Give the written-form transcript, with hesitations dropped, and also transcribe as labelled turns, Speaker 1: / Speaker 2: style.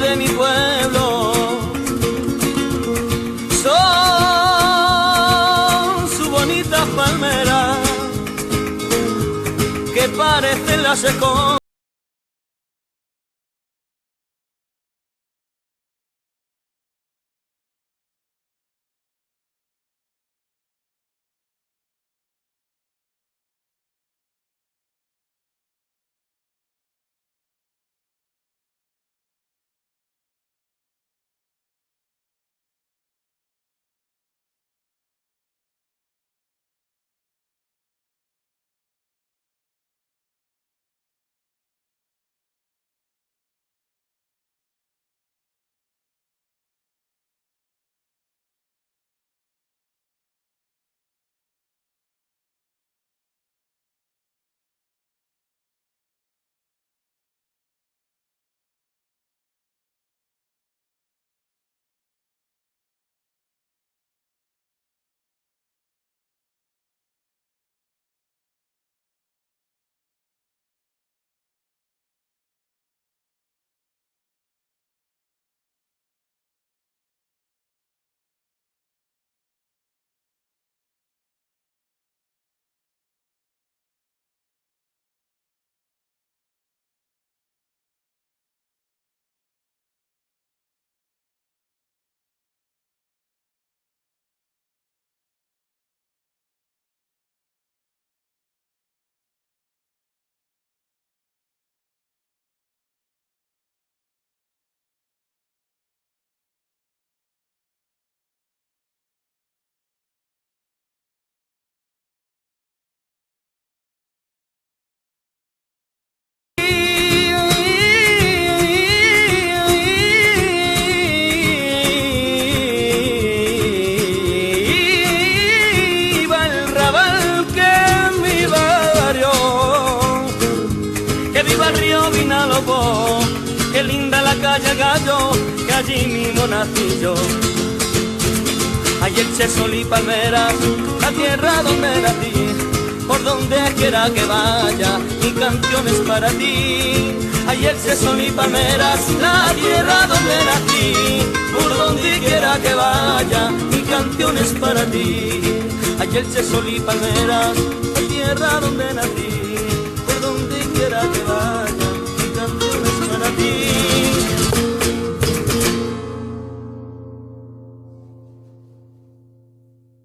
Speaker 1: de mi pueblo son sus bonitas palmeras que parecen las escondidas. Qué linda la calle Gallo, que allí mismo nací yo. Hay Elche, Sol y Palmeras, la tierra donde nací. Por donde quiera que vaya, mi canción es para ti. Hay Elche, Sol y Palmeras, la tierra donde nací. Por donde quiera que vaya, mi canción es para ti. Hay Elche, Sol y Palmeras, la tierra donde nací.